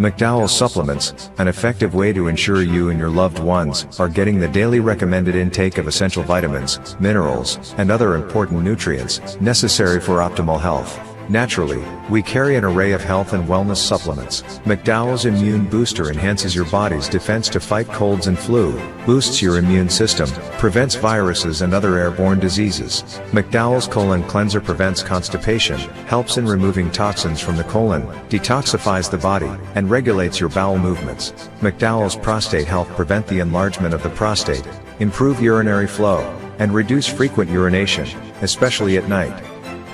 McDowell's supplements, an effective way to ensure you and your loved ones are getting the daily recommended intake of essential vitamins, minerals, and other important nutrients necessary for optimal health. Naturally, we carry an array of health and wellness supplements. McDowell's Immune Booster enhances your body's defense to fight colds and flu, boosts your immune system, prevents viruses and other airborne diseases. McDowell's Colon Cleanser prevents constipation, helps in removing toxins from the colon, detoxifies the body, and regulates your bowel movements. McDowell's Prostate Health prevent the enlargement of the prostate, improve urinary flow, and reduce frequent urination, especially at night.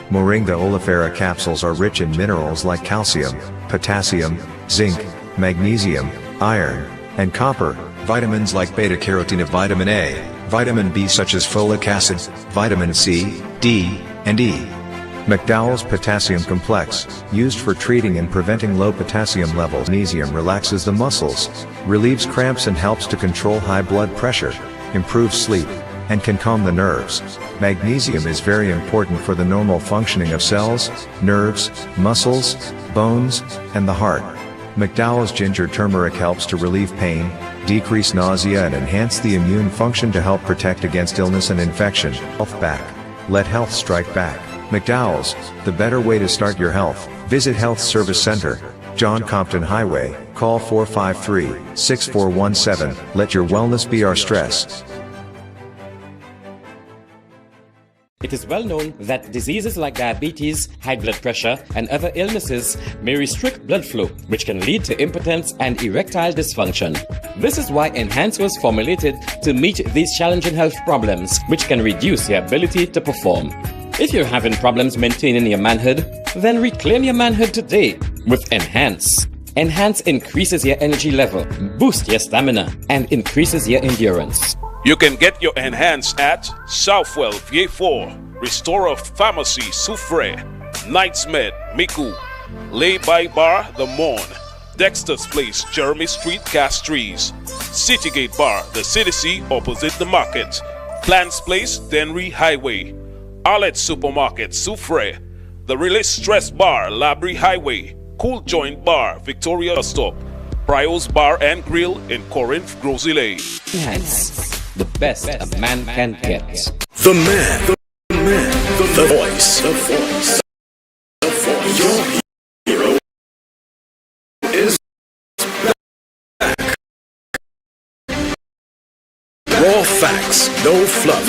Moringa oleifera capsules are rich in minerals like calcium, potassium, zinc, magnesium, iron, and copper, vitamins like beta-carotene of vitamin A, vitamin B such as folic acid, vitamin C, D, and E. McDowell's Potassium Complex, used for treating and preventing low potassium levels. Magnesium relaxes the muscles, relieves cramps and helps to control high blood pressure, improves sleep, and can calm the nerves. Magnesium is very important for the normal functioning of cells, nerves, muscles, bones, and the heart. McDowell's Ginger Turmeric helps to relieve pain, decrease nausea and enhance the immune function to help protect against illness and infection. Health back. Let health strike back. McDowell's, the better way to start your health. Visit Health Service Center, John Compton Highway, call 453-6417. Let your wellness be our stress. It is well known that diseases like diabetes, high blood pressure, and other illnesses may restrict blood flow, which can lead to impotence and erectile dysfunction. This is why Enhance was formulated to meet these challenging health problems, which can reduce your ability to perform. If you're having problems maintaining your manhood, then reclaim your manhood today with Enhance. Enhance increases your energy level, boosts your stamina, and increases your endurance. You can get your Enhance at Southwell Vieux Fort, Restorer Pharmacy Soufrière, Knights Med Miku, Lay By Bar The Morn, Dexter's Place Jeremy Street Castries, Citygate Bar The City opposite the market, Plants Place Denry Highway, Arlette Supermarket Soufrière, The Release Stress Bar Labrie Highway, Cool Joint Bar Victoria Stop, Prio's Bar and Grill in Corinth Grosile. Enhance, the best a man can get. The man, the voice, your hero is back. Raw facts, no fluff.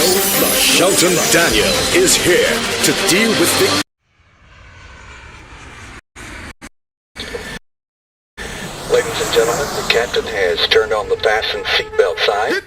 Shelton Daniel is here to deal with the... Ladies and gentlemen, the captain has turned on the fasten seatbelt sign.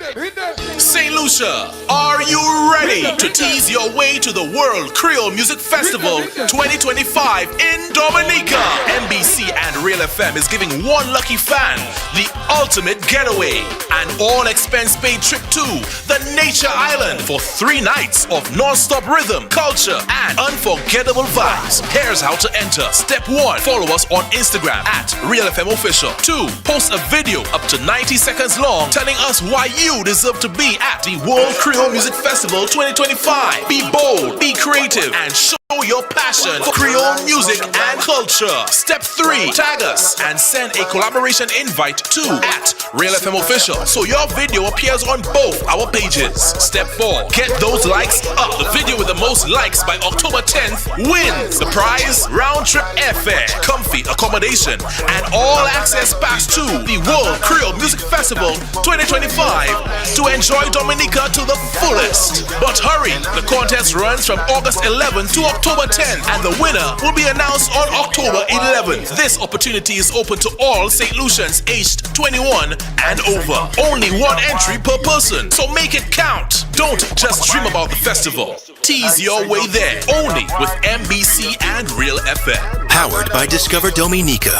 St. Lucia, are you ready to tease your way to the World Creole Music Festival 2025 in Dominica? NBC and Real FM is giving one lucky fan the ultimate getaway, an all-expense-paid trip to the Nature Island for 3 nights of non-stop rhythm, culture, and unforgettable vibes. Here's how to enter. Step 1, follow us on Instagram at Real FM Official. 2, post a video up to 90 seconds long telling us why you deserve to be at the World Creole Music Festival 2025. Be bold, be creative, and show your passion for Creole music and culture. Step 3, tag us and send a collaboration invite to at Real FM Official so your video appears on both our pages. Step 4, get those likes up. The video with the most likes by October 10th wins the prize: round-trip airfare, comfy accommodation, and all-access pass to the World Creole Music Festival 2025 to enjoy Dominica to the fullest. But hurry, the contest runs from August 11th to October 10th, and the winner will be announced on October 11th. This opportunity is open to all St. Lucians aged 21 and over. Only 1 entry per person, so make it count. Don't just dream about the festival. Tease your way there, only with NBC and Real FM. Powered by Discover Dominica.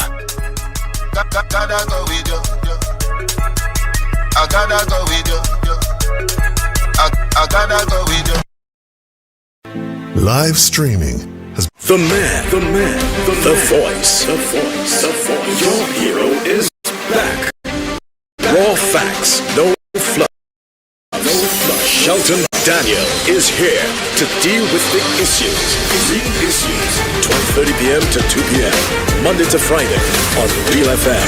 I gotta go with you. I gotta go with you. I gotta go with you. Live streaming has the man, the voice. Your hero is back. Raw facts, no fluff. Shelton Daniel is here to deal with the issues. Big issues. 12:30 p.m. to 2 p.m. Monday to Friday on Real FM.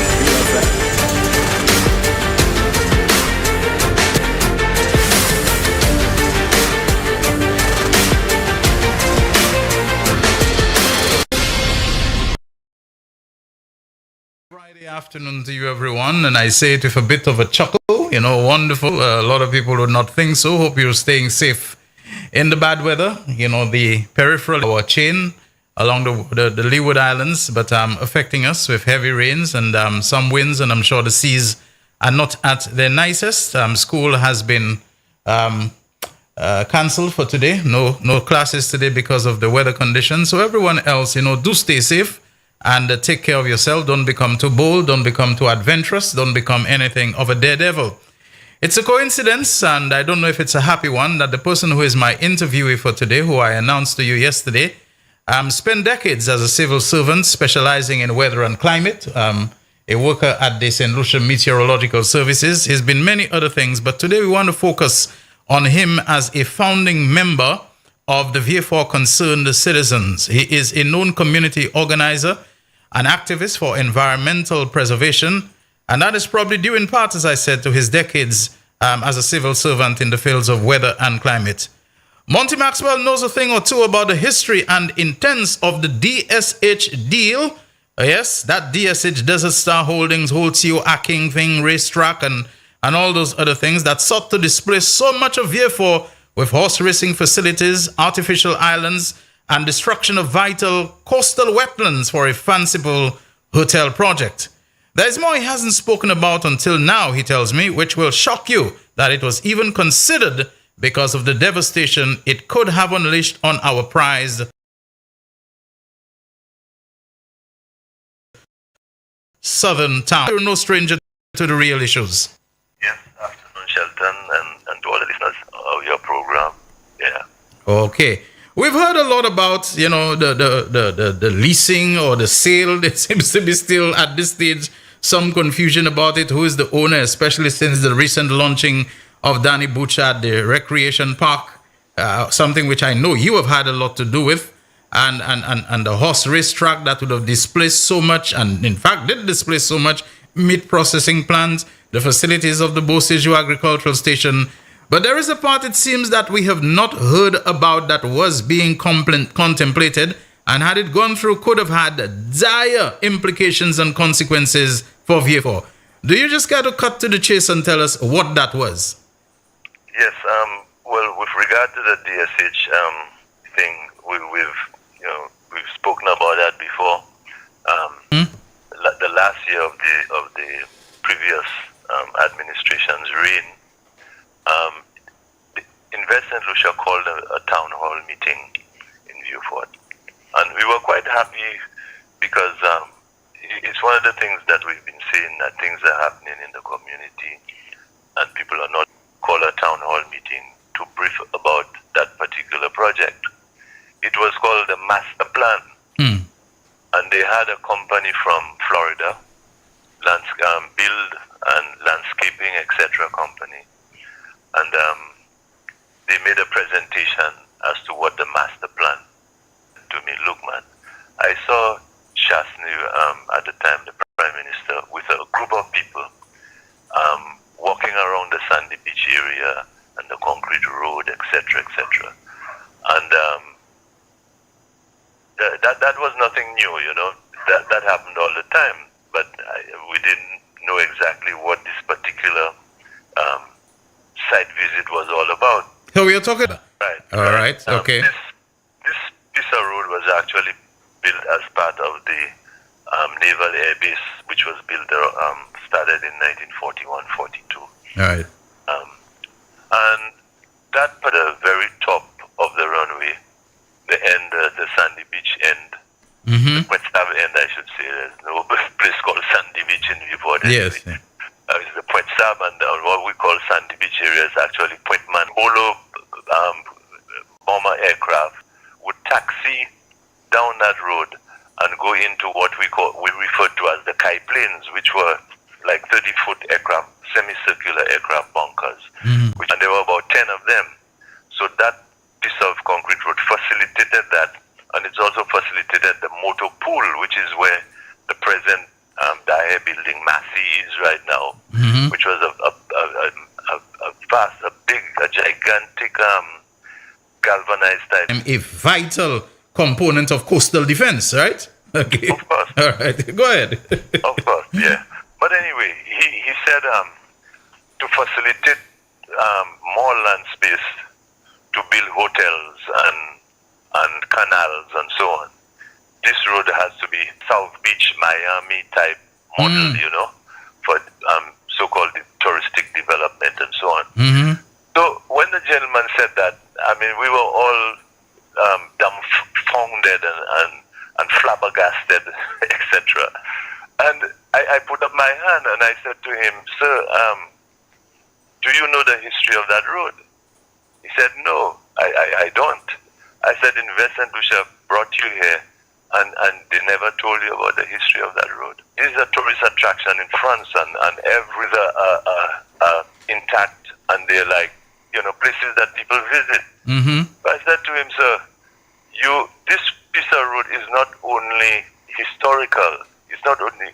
Friday afternoon to you, everyone, and I say it with a bit of a chuckle. Wonderful. A lot of people would not think so. Hope you're staying safe in the bad weather. The peripheral our chain along the Leeward Islands, but affecting us with heavy rains and some winds, and I'm sure the seas are not at their nicest. School has been cancelled for today. No classes today because of the weather conditions. So everyone else, do stay safe. And take care of yourself. Don't become too bold. Don't become too adventurous. Don't become anything of a daredevil. It's a coincidence, and I don't know if it's a happy one, that the person who is my interviewee for today, who I announced to you yesterday, spent decades as a civil servant specializing in weather and climate, a worker at the St. Lucia Meteorological Services. He's been many other things, but today we want to focus on him as a founding member of the VF4 Concerned Citizens. He is a known community organizer, an activist for environmental preservation, and that is probably due in part, as I said, to his decades as a civil servant in the fields of weather and climate. Monty Maxwell knows a thing or two about the history and intents of the DSH deal. Yes, that DSH Desert Star Holdings, Holtio, Aking thing, racetrack, and all those other things that sought to displace so much of VF4 with horse racing facilities, artificial islands, and destruction of vital coastal wetlands for a fanciful hotel project. There is more he hasn't spoken about until now, he tells me, which will shock you that it was even considered because of the devastation it could have unleashed on our prized southern town. You're no stranger to the real issues. Yes, afternoon, Shelton, and to all the listeners of your program. Yeah. Okay. We've heard a lot about, the leasing or the sale. There seems to be still, at this stage, some confusion about it. Who is the owner, especially since the recent launching of Danny Butcher at the Recreation Park, something which I know you have had a lot to do with, and the horse race track that would have displaced so much, and in fact did displace so much, meat processing plants, the facilities of the Beausejour Agricultural Station. But there is a part, it seems, that we have not heard about that was being contemplated, and had it gone through, could have had dire implications and consequences for VF4. Do you just got to cut to the chase and tell us what that was? Yes. Well, with regard to the DSH thing, we've spoken about that before. The last year of the previous administration's reign. Invest St. Lucia called a town hall meeting in Vieux-Fort, and we were quite happy because it's one of the things that we've been saying, that things are happening in the community and people are not called a town hall meeting to brief about that particular project. It was called the Master Plan, and they had a company from Florida, Build and Landscaping, etc. company. And they made a presentation as to what the master plan to me. Look, man, I saw Chasney at the time, the Prime Minister, with a group of people walking around the Sandy Beach area and the concrete road, etc., etc. And that was nothing new, That happened all the time, but we didn't know exactly what this particular site visit was all about. So we are talking. Right. All right. Okay. This piece of road was actually built as part of the Naval Air Base, which was built started in 1941-42. All right. And that put the very top of the runway, the end, the Sandy Beach end, the Quetzal end, I should say. There's no place called Sandy Beach in Vieux-Fort. Yes. It's the Point Sab, and what we call Sandy Beach area is actually Point Man. Olo bomber aircraft would taxi down that road and go into what we refer to as the Kai Plains, which were like 30-foot aircraft, semicircular aircraft bunkers, and there were about 10 of them. So So that piece of concrete road facilitated that, and it's also facilitated the motor pool, which is where the present Daher building Massey is right now, which was a gigantic galvanized type. A vital component of coastal defense, right? Okay. Of course. All right. Go ahead. Of course, yeah. But anyway, he said to facilitate more land space to build hotels and canals and so on, this road has to be South Beach, Miami type model, you know, for so-called touristic development and so on. So when the gentleman said that, I mean, we were all dumbfounded and flabbergasted, etc. And I put up my hand and I said to him, "Sir, do you know the history of that road?" He said, "No, I don't." I said, "Invest and Lucia brought you here and they never told you about the history of that road. This is a tourist attraction in France and everything intact, and they're like, you know, places that people visit." So I said to him, "Sir, this piece of road is not only historical, it's not only,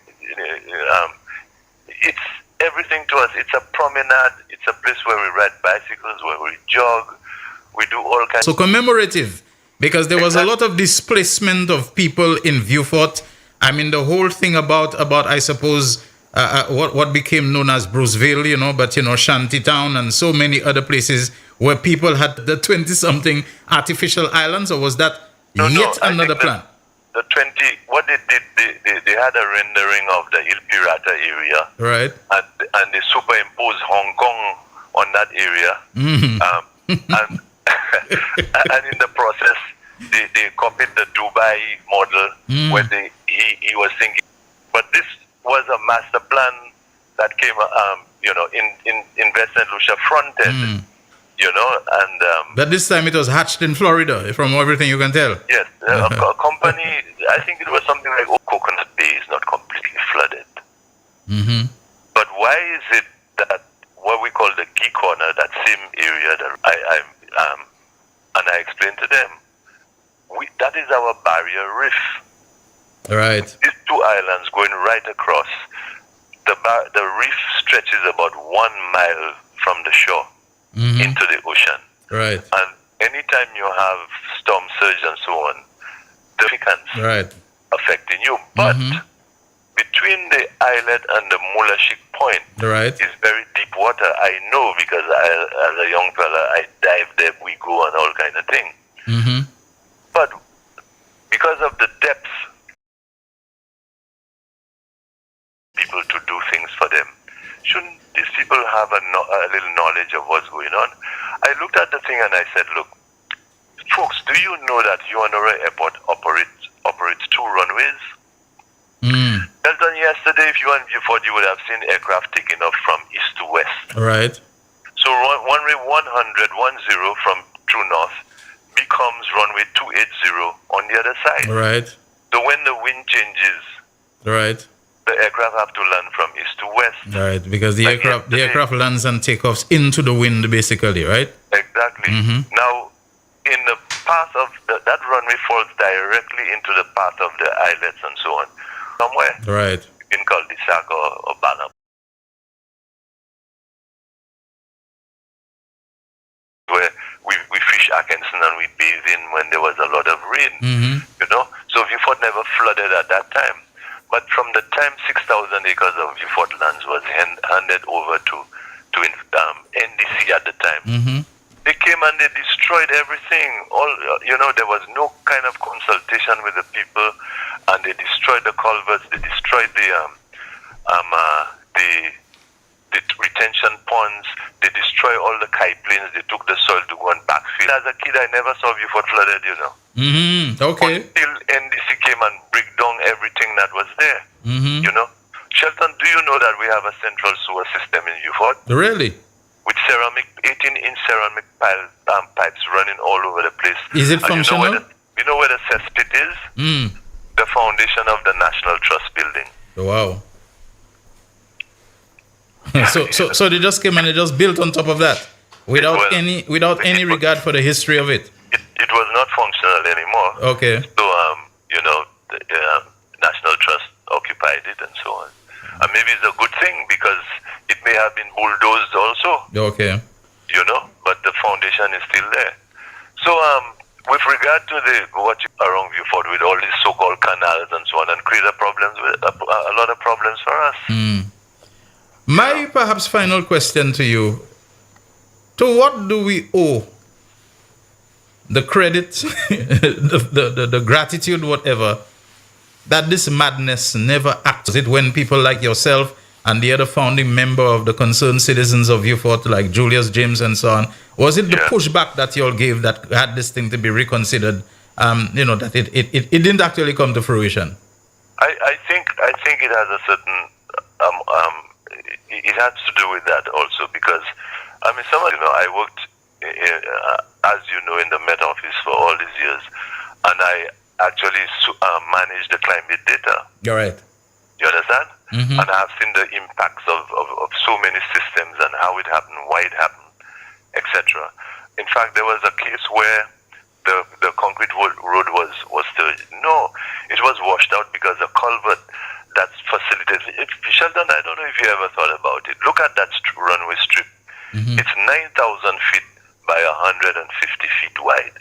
it's everything to us. It's a promenade, it's a place where we ride bicycles, where we jog, we do all kinds." So commemorative, because there was a lot of displacement of people in Vieux Fort. I mean, the whole thing about I suppose, what became known as Bruceville, you know, but, you know, Shantytown and so many other places where people had the 20-something artificial islands, or was that another plan? The 20, what they did, they had a rendering of the Il Pirata area. Right. And they superimposed Hong Kong on that area. And in the process, they copied the Dubai model where he was thinking. But this was a master plan that came, you know, in West St. Lucia fronted, you know, and... but this time it was hatched in Florida, from everything you can tell. Yes, a company, I think it was something like Coconut Bay is not completely flooded. But why is it that what we call the Key Corner, that same area that and I explained to them, that is our barrier reef. Right. These two islands going right across. The reef stretches about 1 mile from the shore into the ocean. Right. And anytime you have storm surge and so on, the significance affecting you. But between the islet and the Mulashik Point is very deep water. I know because as a young fella, I dive there, we go and all kind of thing. But because of the depth, people to do things for them, shouldn't these people have a little knowledge of what's going on? I looked at the thing and I said, look, folks, do you know that Yohanora Airport operates 2 runways? Elton, yesterday, if you went before, you would have seen aircraft taking off from east to west. Right. So runway 10 from true north becomes runway 280 on the other side. Right. So when the wind changes, the aircraft have to land from east to west. Right, because the aircraft lands and takeoffs into the wind, basically, right? Exactly. Now, in the path of that runway falls directly into the path of the islets and so on. Somewhere. Right. In cul-de-sac or Banner. Where we fish Atkinson and we bathe in when there was a lot of rain. You know? So Vieux Fort never flooded at that time. But from the time 6,000 acres of Vieux Fort lands was handed over to NDC at the time, they came and they destroyed everything. There was no kind of consultation with the people, and they destroyed the culverts. They destroyed the retention ponds. They destroyed all the kite planes. They took the soil to go and backfill. As a kid, I never saw Vieux Fort flooded, you know. Okay. Until NDC came and break down everything that was there. You know, Shelton, do you know that we have a central sewer system in Vieux Fort? Really? With 18-inch ceramic pipes running all over the place. Is it functional? You know where the cesspit is? The foundation of the National Trust building. Wow. So they just came and they just built on top of that? Without any regard for the history of it. It was not functional anymore. Okay. So the National Trust occupied it and so on. And maybe it's a good thing because it may have been bulldozed also. Okay. But the foundation is still there. So with regard to what around Vieux with all these so-called canals and so on, and create a lot of problems for us. My perhaps final question to you: to what do we owe the credit, the gratitude, whatever, that this madness never acted? Is it when people like yourself and the other founding member of the Concerned Citizens of Vieux Fort, like Julius James and so on, was it the pushback that you all gave that had this thing to be reconsidered? That it didn't actually come to fruition. I think it has a certain it has to do with that also, because I worked as you know in the Met Office for all these years, and I actually managed the climate data. You're right. You understand? And I have seen the impacts of so many systems and how it happened, why it happened, etc. In fact, there was a case where the concrete road was still, it was washed out because a culvert that's facilitated. Sheldon, I don't know if you ever thought about it. Look at that runway strip. It's 9,000 feet by 150 feet wide.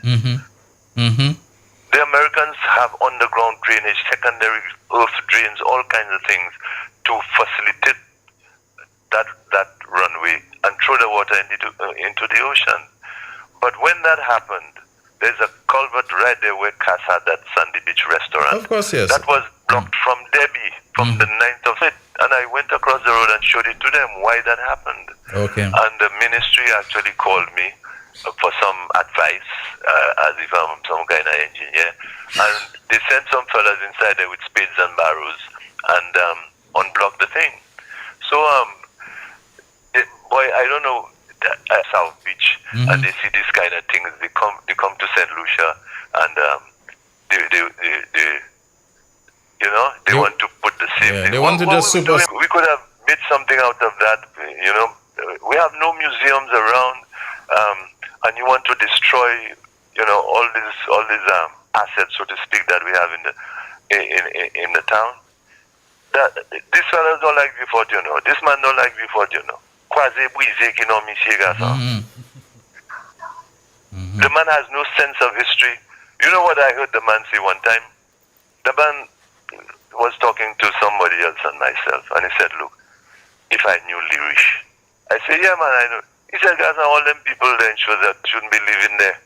The Americans have underground drainage, secondary earth drains, all kinds of things to facilitate that runway and throw the water into the ocean. But when that happened, there's a culvert right there where Cass had that Sandy Beach restaurant. Of course, yes. That was blocked from Debbie, from the 9th of it. And I went across the road and showed it to them why that happened. Okay. And the ministry actually called me for some advice, as if I'm some kind of engineer. And they sent some fellas inside there with spades and barrows and unblocked the thing. So, I don't know, at South Beach, and they see these kind of things, they come to St. Lucia, and they want to put the same thing. They want to just super. We could have made something out of that. We have no museums around, and you want to destroy, all these assets, so to speak, that we have in the town. These fellas don't like Vieux Fort, This man don't like Vieux Fort, The man has no sense of history. You know what I heard the man say one time? The man was talking to somebody else and myself, and he said, look, if I knew Lirish. I said, yeah, man, I know. He said, guys, all them people there shouldn't be living there.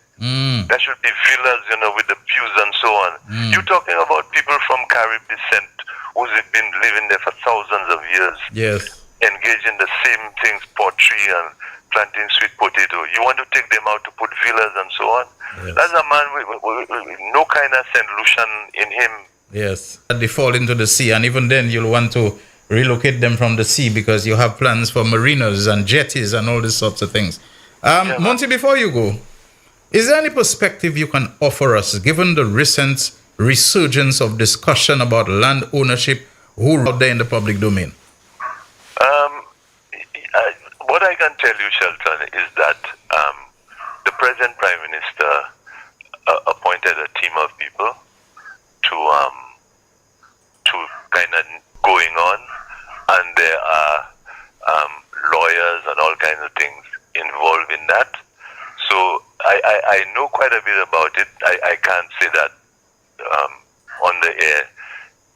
There should be villas, with the views and so on. You're talking about people from Carib descent who's been living there for thousands of years. Yes. Engaged in the same things, pottery and planting sweet potato. You want to take them out to put villas and so on? Yes. That's a man with no kind of St. Lucian in him. Yes. They fall into the sea, and even then you'll want to relocate them from the sea because you have plans for marinas and jetties and all these sorts of things. Monty, before you go, is there any perspective you can offer us, given the recent resurgence of discussion about land ownership out there in the public domain? What I can tell you, Shelton, is that the present Prime Minister appointed a team of people to kind of going on, and there are lawyers and all kinds of things involved in that. So I know quite a bit about it. I can't say that on the air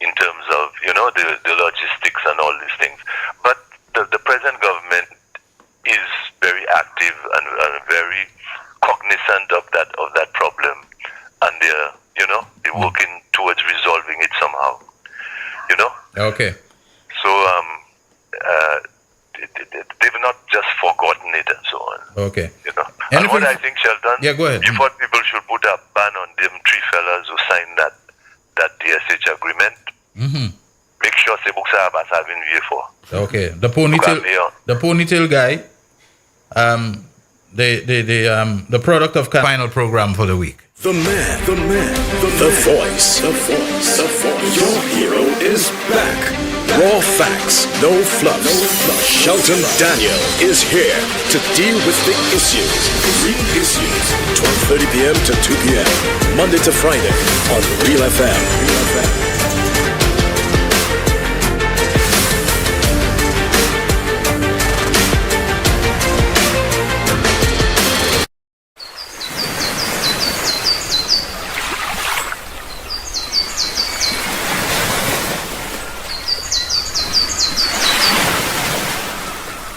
in terms of the logistics and all these things, but the present government is very active and very cognizant of that problem, and they're working towards resolving it somehow. Okay. So they've not just forgotten it and so on. Okay. And what I think, Shelton, yeah, go ahead. You thought people should put a ban on them three fellas who signed that DSH agreement. Make sure Sebuksa Abbas have been Vieux Fort. Okay. The ponytail guy, the product of final program for the week. The man, the voice. Your hero is back. Raw facts, no fluff. Shelton Daniel is here to deal with the issues. Real issues. 12:30 p.m. to 2 p.m. Monday to Friday on Real FM.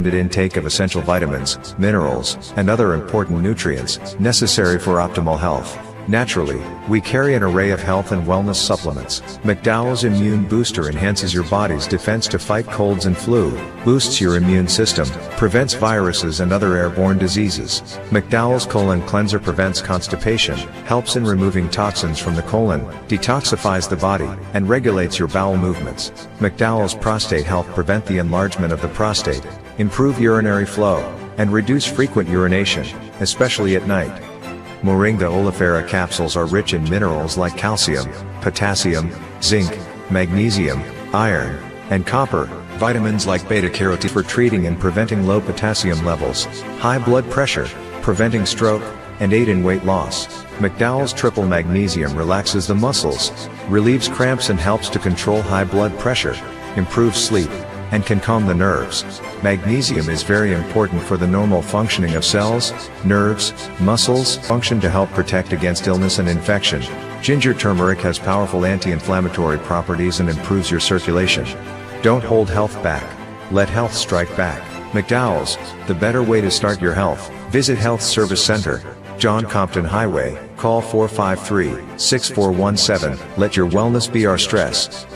Intake of essential vitamins, minerals, and other important nutrients necessary for optimal health. Naturally, we carry an array of health and wellness supplements. McDowell's Immune Booster enhances your body's defense to fight colds and flu, boosts your immune system, prevents viruses and other airborne diseases. McDowell's Colon Cleanser prevents constipation, helps in removing toxins from the colon, detoxifies the body, and regulates your bowel movements. McDowell's Prostate Health prevent the enlargement of the prostate, improve urinary flow, and reduce frequent urination, especially at night. Moringa oleifera capsules are rich in minerals like calcium, potassium, zinc, magnesium, iron, and copper, vitamins like beta-carotene for treating and preventing low potassium levels, high blood pressure, preventing stroke, and aid in weight loss. McDowell's Triple Magnesium relaxes the muscles, relieves cramps and helps to control high blood pressure, improves sleep, and can calm the nerves. Magnesium is very important for the normal functioning of cells, nerves, muscles, function to help protect against illness and infection. Ginger turmeric has powerful anti-inflammatory properties and improves your circulation. Don't hold health back. Let health strike back. McDowell's, the better way to start your health. Visit Health Service Center, John Compton Highway, call 453-6417. Let your wellness be our stress.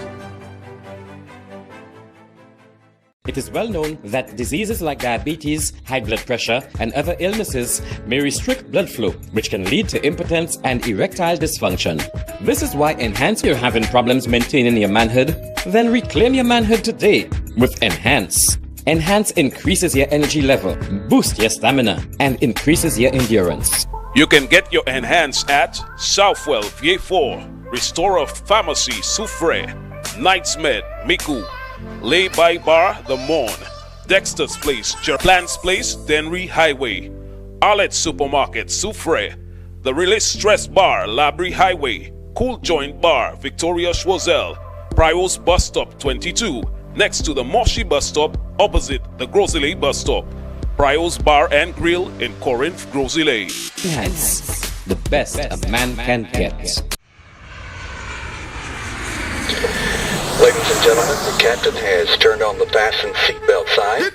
It is well known that diseases like diabetes, high blood pressure, and other illnesses may restrict blood flow, which can lead to impotence and erectile dysfunction. This is why Enhance, you're having problems maintaining your manhood? Then reclaim your manhood today with Enhance. Enhance increases your energy level, boosts your stamina, and increases your endurance. You can get your Enhance at Southwell VA4, Restorer Pharmacy Soufre, Knightsmed Miku, Lay by Bar The Morn, Dexter's Place, Plants Place, Denry Highway, Arlette Supermarket Soufre, The Release Stress Bar Labrie Highway, Cool Joint Bar Victoria Schwazel, Prios Bus Stop 22, next to the Moshi Bus Stop opposite the Grosile Bus Stop, Prios Bar and Grill in Corinth, Grosile. Enhance, the best a man can get. Ladies and gentlemen, the captain has turned on the fasten seatbelt sign.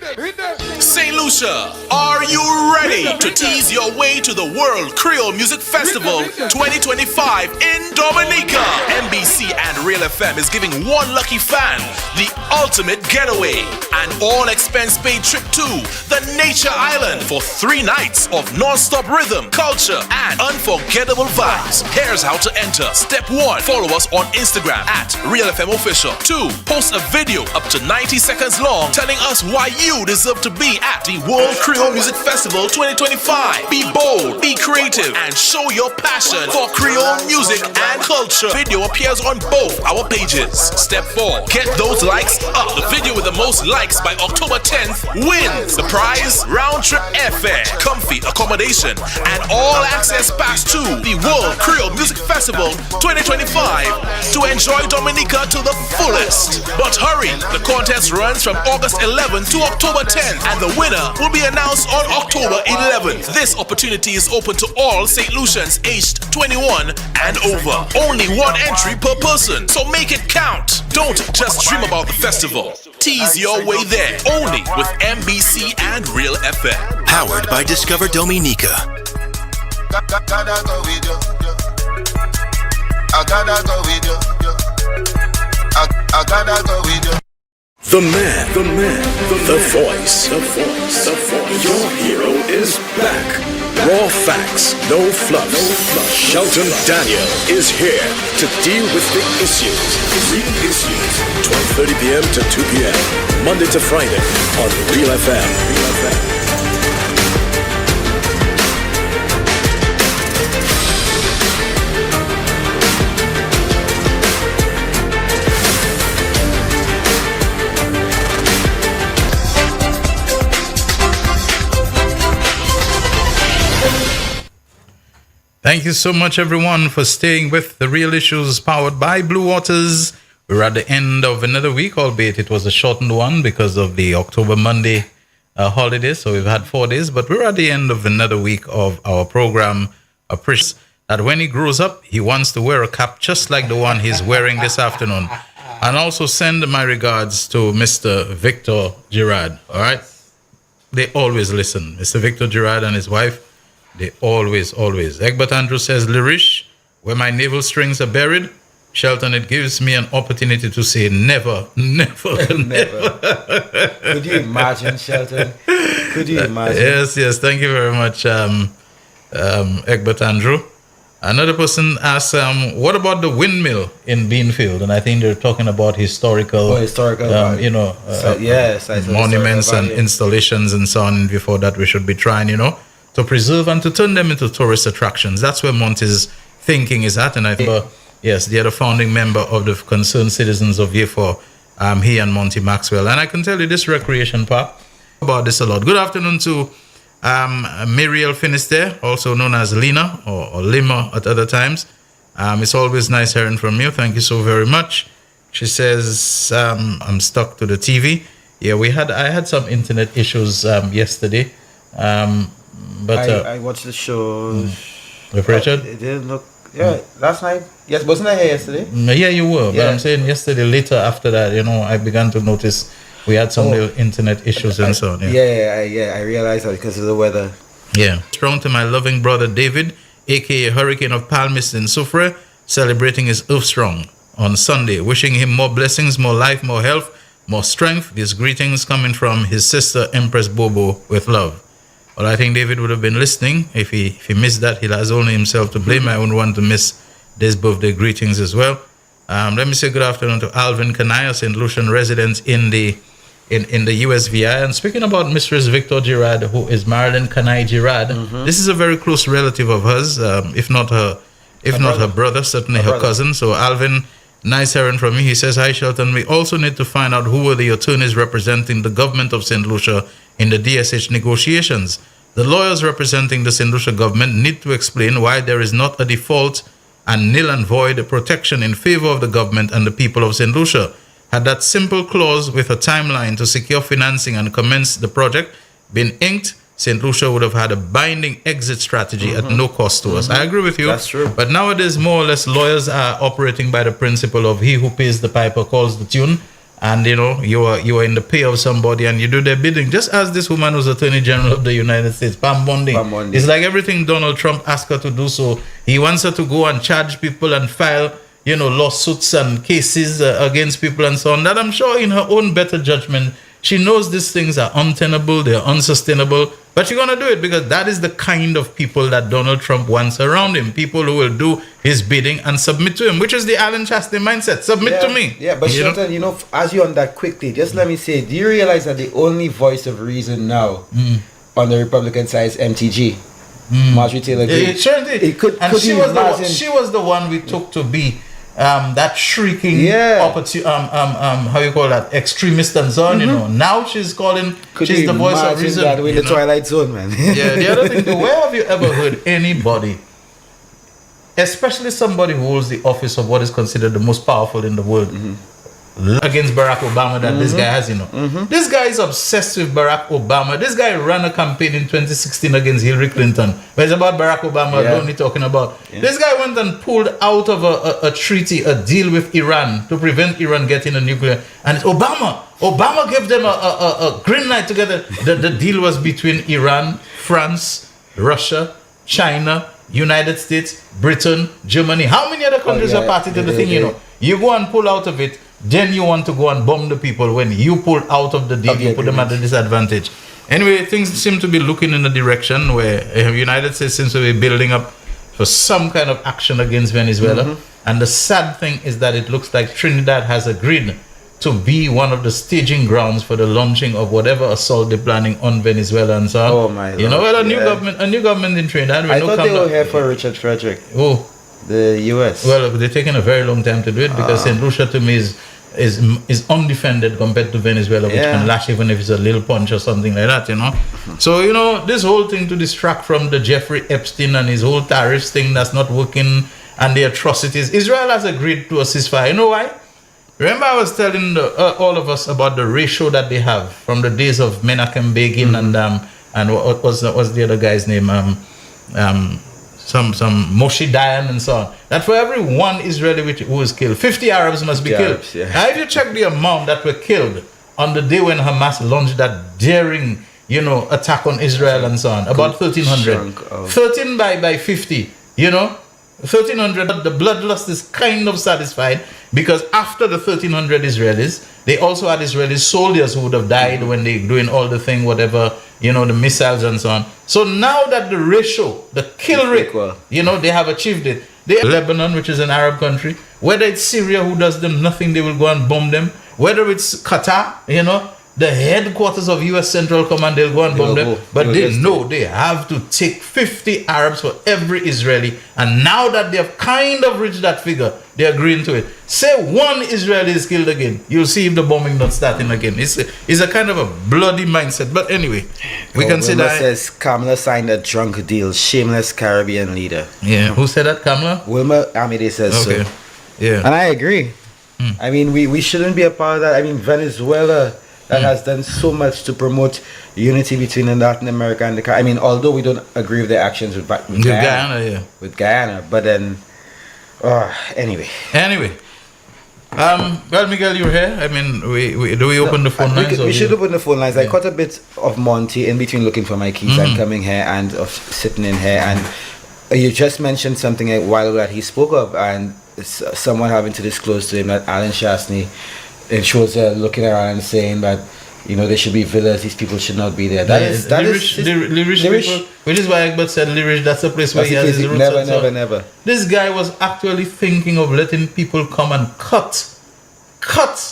St. Lucia, are you ready to tease your way to the World Creole Music Festival 2025 in Dominica? NBC and Real FM is giving one lucky fan the ultimate getaway, an all-expense-paid trip to the Nature Island for 3 nights of non-stop rhythm, culture, and unforgettable vibes. Here's how to enter. Step 1, follow us on Instagram at Real FM Official. 2, post a video up to 90 seconds long telling us why you deserve to be at the World Creole Music Festival 2025. Be bold, be creative, and show your passion for Creole music and culture. Video appears on both our pages. Step 4, get those likes up. The video with the most likes by October 10th wins the prize: round-trip airfare, comfy accommodation, and all-access pass to the World Creole Music Festival 2025 to enjoy Dominica to the fullest. But hurry, the contest runs from August 11th to October 10th, and the winner will be announced on October 11th. This opportunity is open to all St. Lucians aged 21 and over. Only one entry per person, so make it count. Don't just dream about the festival. Tease your way there, only with NBC and Real FM. Powered by Discover Dominica. Gotta go with you. I gotta go with you. I gotta go with you. The man, the voice. Your hero is back. Raw facts, no fluff. Shelton Daniel is here to deal with the issues. Real issues. 12:30 p.m. to 2 p.m. Monday to Friday on Real FM. Thank you so much, everyone, for staying with The Real Issues, powered by Blue Waters. We're at the end of another week, albeit it was a shortened one because of the October Monday holiday. So we've had 4 days, but we're at the end of another week of our program. Appreciate that when he grows up, he wants to wear a cap just like the one he's wearing this afternoon. And also send my regards to Mr. Victor Girard. All right? They always listen. Mr. Victor Girard and his wife, they always. Egbert Andrew says, Lirish, where my navel strings are buried, Shelton, it gives me an opportunity to say never. Could you imagine, Shelton? Could you imagine? Yes. Thank you very much, Egbert Andrew. Another person asks, what about the windmill in Beanfield? And I think they're talking about historical monuments and installations and so on. Before that, we should be trying, to preserve and to turn them into tourist attractions. That's where Monty's thinking is at. And I think, yes, they are the founding member of the Concerned Citizens of Yefor, he and Monty Maxwell. And I can tell you this recreation park about this a lot. Good afternoon to Muriel Finisterre, also known as Lena or Lima at other times. It's always nice hearing from you. Thank you so very much. She says, I'm stuck to the TV. Yeah, I had some internet issues yesterday. But I watched the show with Richard. It didn't look last night. Yes, wasn't I here yesterday? Yeah, you were. But I'm saying yesterday, later after that, I began to notice we had some little internet issues and so on. I realized that because of the weather. Yeah. Strong to my loving brother David, aka Hurricane of Palmist in Soufrière, celebrating his Earth Strong on Sunday. Wishing him more blessings, more life, more health, more strength. These greetings coming from his sister Empress Bobo with love. Well, I think David would have been listening. If he missed that, he has only himself to blame. I wouldn't want to miss this birthday greetings as well. Let me say good afternoon to Alvin Kanaya, St. Lucian resident in the USVI. And speaking about Mistress Victor Girard, who is Marilyn Kanai Girard, this is a very close relative of hers, if not her brother, certainly her cousin. So Alvin, nice hearing from me. He says, hi Shelton, we also need to find out who were the attorneys representing the government of St. Lucia in the DSH negotiations. The lawyers representing the St. Lucia government need to explain why there is not a default and nil and void protection in favor of the government and the people of St. Lucia. Had that simple clause with a timeline to secure financing and commence the project been inked, St. Lucia would have had a binding exit strategy at no cost to us. I agree with you. That's true. But nowadays, more or less, lawyers are operating by the principle of he who pays the piper calls the tune. And, you are in the pay of somebody and you do their bidding. Just as this woman who's Attorney General of the United States, Pam Bondi. It's like everything Donald Trump asked her to do. So he wants her to go and charge people and file lawsuits and cases against people and so on, that I'm sure in her own better judgment, she knows these things are untenable, they're unsustainable, but she's going to do it because that is the kind of people that Donald Trump wants around him, people who will do his bidding and submit to him, which is the Alan Chastain mindset, submit to me. Yeah, but Shelton, as you on that quickly, just let me say, do you realize that the only voice of reason now on the Republican side is MTG? Marjorie Taylor Greene. It sure did. She was the one we took to be that shrieking how you call that, extremist and so on, Now she's calling, she's the voice of reason. That in the Twilight Zone, man. The other thing, where have you ever heard anybody, especially somebody who holds the office of what is considered the most powerful in the world, against Barack Obama that this guy has, This guy is obsessed with Barack Obama. This guy ran a campaign in 2016 against Hillary Clinton. But it's about Barack Obama only talking about. This guy went and pulled out of a treaty, a deal with Iran to prevent Iran getting a nuclear. And it's Obama gave them a green light together. The deal was between Iran, France, Russia, China, United States, Britain, Germany. How many other countries are party to the thing, You go and pull out of it. Then you want to go and bomb the people when you pull out of the deal, you put them at a disadvantage. Anyway, things seem to be looking in a direction where the United States seems to be building up for some kind of action against Venezuela. And the sad thing is that it looks like Trinidad has agreed to be one of the staging grounds for the launching of whatever assault they're planning on Venezuela and so on. Oh my Lord. A new government in Trinidad. I thought they were here for Richard Frederick. Oh. The U.S. Well, they're taking a very long time to do it because St. Lucia to me is is undefended compared to Venezuela, which can lash even if it's a little punch or something like that, you know. So, you know, this whole thing to distract from the Jeffrey Epstein and his whole tariffs thing that's not working and the atrocities. Israel has agreed to a ceasefire. You know why? Remember I was telling all of us about the ratio that they have from the days of Menachem Begin and what was the other guy's name? Some Moshe Dayan and so on. That for every one Israeli who was killed, 50 Arabs must be killed. Yeah. Now, if you check the amount that were killed on the day when Hamas launched that daring, you know, attack on Israel and so on, about 1,300. 13 by 50, you know, 1,300. The bloodlust is kind of satisfied because after the 1,300 Israelis, they also had Israeli soldiers who would have died when they doing all the thing, whatever, you know, the missiles and so on. So now that the ratio, the kill rate, you know, they have achieved it. Lebanon, which is an Arab country, whether it's Syria who does them nothing, they will go and bomb them. Whether it's Qatar, you know, the headquarters of U.S. Central Command, they'll go and bomb them. But they know they have to take 50 Arabs for every Israeli. And now that they have kind of reached that figure, they're agreeing to it. Say one Israeli is killed again, you'll see if the bombing not starting again. It's a kind of a bloody mindset. But anyway, we can say that. Says Kamala signed a drunk deal, shameless Caribbean leader. Yeah, who said that, Kamala? Wilma Amide says so. Yeah. And I agree. I mean, we shouldn't be a part of that. I mean, Venezuela that has done so much to promote unity between Latin America and the Caribbean. I mean, although we don't agree with their actions with Guyana, with Guyana, but then anyway. Well, Miguel, you're here. I mean, do we open the phone lines? We should open the phone lines. I caught a bit of Monty in between looking for my keys and coming here and of sitting in here. And you just mentioned something a while ago that he spoke of, and someone having to disclose to him that Alan Shastney, it shows looking around and saying that, you know, there should be villas, these people should not be there. That is Lirish people, which is why Egbert said Lirish, that's a place where he has his roots. Never. This guy was actually thinking of letting people come and cut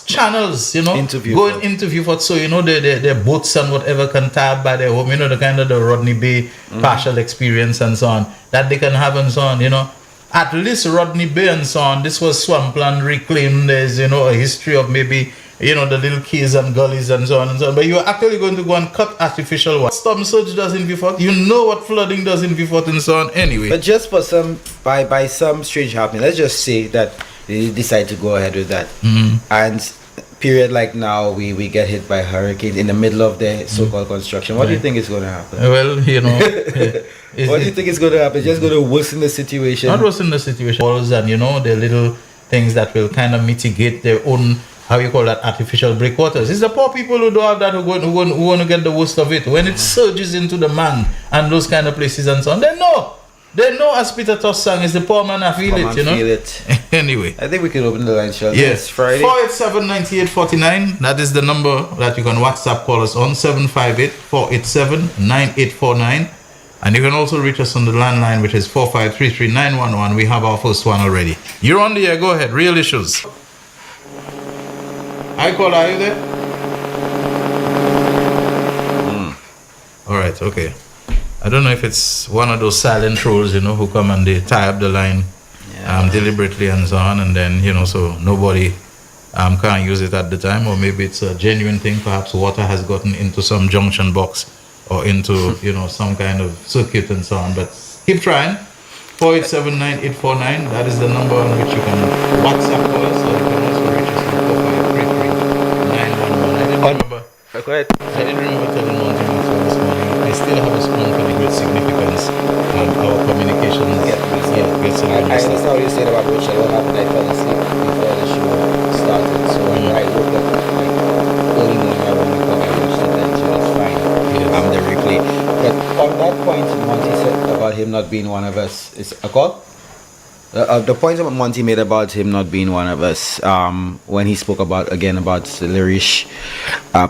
channels, you know, interview for, so, you know, their boats and whatever can tie up by their home, you know, the kind of the Rodney Bay partial experience and so on, that they can have and so on, you know. At least Rodney Bay and so on, this was swampland reclaimed. There's, you know, a history of maybe, you know, the little keys and gullies and so on and so on. But you're actually going to go and cut artificial what storm surge does in Beaufort. You know what flooding does in Beaufort and so on anyway. But just for some, by some strange happening, let's just say that they decide to go ahead with that. And period like now, we get hit by hurricanes in the middle of the so-called construction. What do you think is going to happen? Well, you know... What do you think is going to happen? It's just going to worsen the situation? Not worsen the situation. And, you know, the little things that will kind of mitigate their own, how you call that, artificial breakwaters. It's the poor people who don't have that who want to get the worst of it. When it surges into the man and those kind of places and so on, they know, as Peter Tosh sang, it's the poor man I feel it, you know. Anyway. I think we can open the line, shall we? Yes. Friday. 487-9849. That is the number that you can WhatsApp call us on. 758-487-9849. And you can also reach us on the landline, which is 4533-911. We have our first one already. You're on the air. Go ahead. Real issues. Hi, caller. Are you there? All right. Okay. I don't know if it's one of those silent trolls, you know, who come and they tie up the line deliberately and so on. And then, you know, so nobody can't use it at the time. Or maybe it's a genuine thing. Perhaps water has gotten into some junction box or into, you know, some kind of circuit and so on. But keep trying. 487-9849. That is the number on which you can WhatsApp us, or you can also reach us on 4533-911. I didn't remember telling Monty this morning. I still have a spoon for the great significance of our communications. I understand what you said about Richard. What happened? I fell asleep before the show started. So I woke up like early morning around the clock. I watched it then, so it's fine. The replay. But on that point, Monty said about him not being one of us. Is a call? The point that Monty made about him not being one of us, when he spoke about the Lirish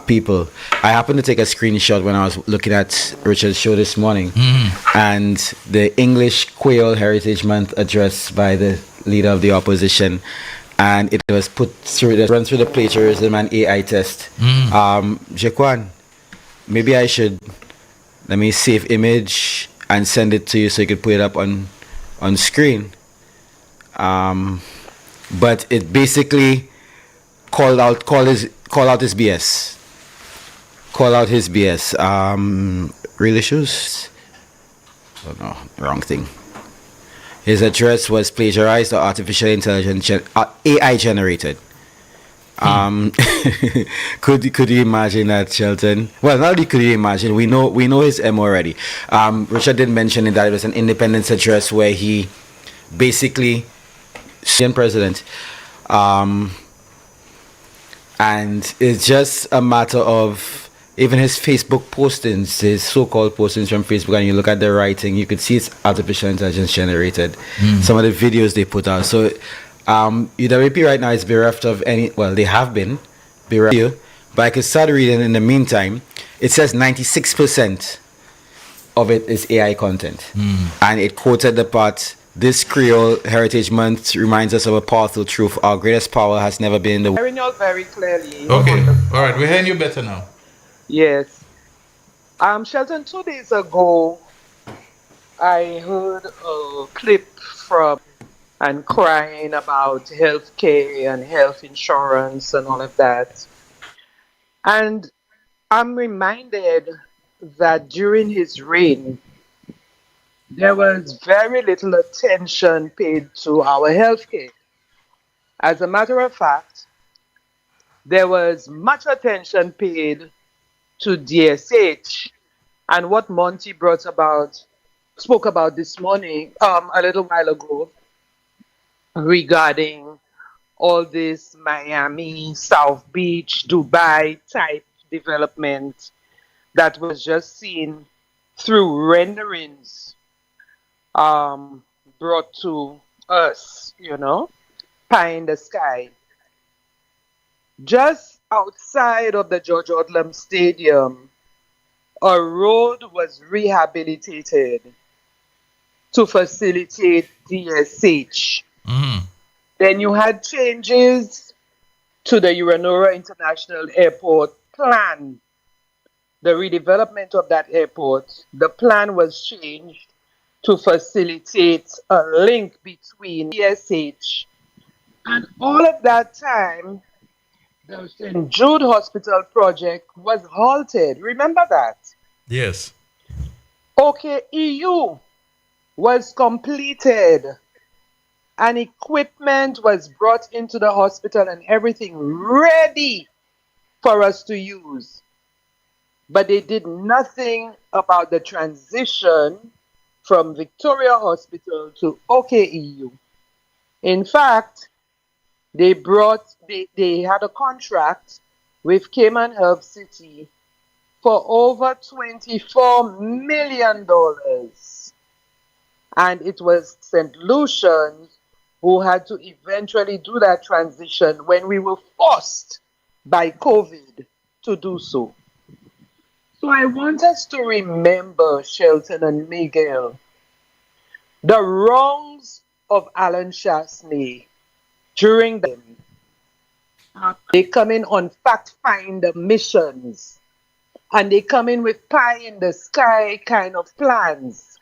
people, I happened to take a screenshot when I was looking at Richard's show this morning, and the English Creole Heritage Month address by the leader of the opposition, and it was run through the plagiarism and AI test. Jaquan, maybe I should let me save image and send it to you so you could put it up on screen. But it basically call out his BS. Call out his BS. Real issues? Oh no, wrong thing. His address was plagiarized or artificial intelligence AI generated. Could you imagine that, Shelton? Well, not only could you imagine, we know his M already. Richard did mention that it was an independence address where he basically president, and it's just a matter of even his Facebook postings, his so-called postings from Facebook, and you look at the writing, you could see it's artificial intelligence generated. Some of the videos they put out. So UWP right now is bereft of any, well, they have been bereft, but I could start reading in the meantime. It says 96% of it is AI content. And it quoted the part, "This Creole Heritage Month reminds us of a powerful truth. Our greatest power has never been the..." Hearing you very clearly. Okay, all right, we're hearing you better now. Yes. Shelton, 2 days ago, I heard a clip from and crying about healthcare and health insurance and all of that. And I'm reminded that during his reign, there was very little attention paid to our healthcare. As a matter of fact, there was much attention paid to DSH, and what Monty spoke about this morning, a little while ago, regarding all this Miami, South Beach, Dubai type development that was just seen through renderings brought to us, pie in the sky. Just outside of the George Odlum Stadium, a road was rehabilitated to facilitate DSH. Then you had changes to the Uranora International Airport plan. The redevelopment of that airport, the plan was changed to facilitate a link between DSH, and all of that time, the St. Jude Hospital project was halted. Remember that? Yes. OKEU was completed and equipment was brought into the hospital and everything ready for us to use. But they did nothing about the transition from Victoria Hospital to OKEU. In fact, they had a contract with Cayman Health City for over $24 million. And it was St. Lucians who had to eventually do that transition when we were forced by COVID to do so. So I want us to remember, Shelton and Miguel, the wrongs of Alan Chasney during them. They come in on fact-finder missions, and they come in with pie-in-the-sky kind of plans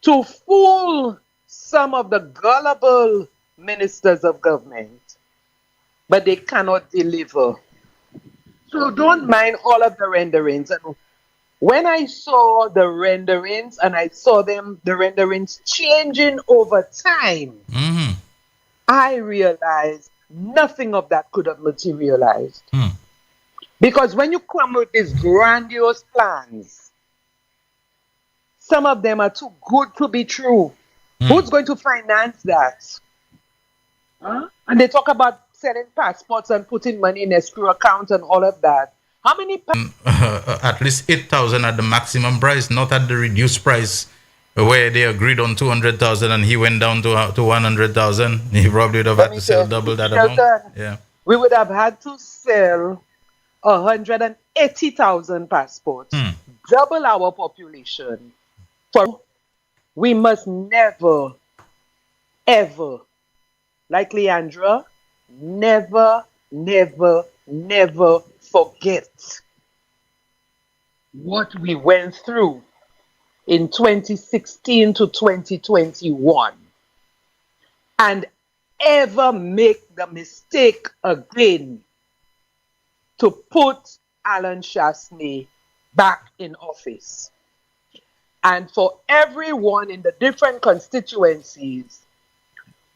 to fool some of the gullible ministers of government, but they cannot deliver. So don't mind all of the renderings. And when I saw the renderings, and I saw the renderings changing over time, I realized nothing of that could have materialized. Because when you come with these grandiose plans, some of them are too good to be true. Who's going to finance that? And they talk about selling passports and putting money in escrow account and all of that. How many? At least 8,000 at the maximum price, not at the reduced price where they agreed on 200,000 and he went down to 100,000. He probably would have had to sell double that amount. Yeah, we would have had to sell 180,000 passports, double our population. We must never, ever, like Leandra, never forget what we went through in 2016 to 2021. And ever make the mistake again to put Alan Chastanet back in office. And for everyone in the different constituencies,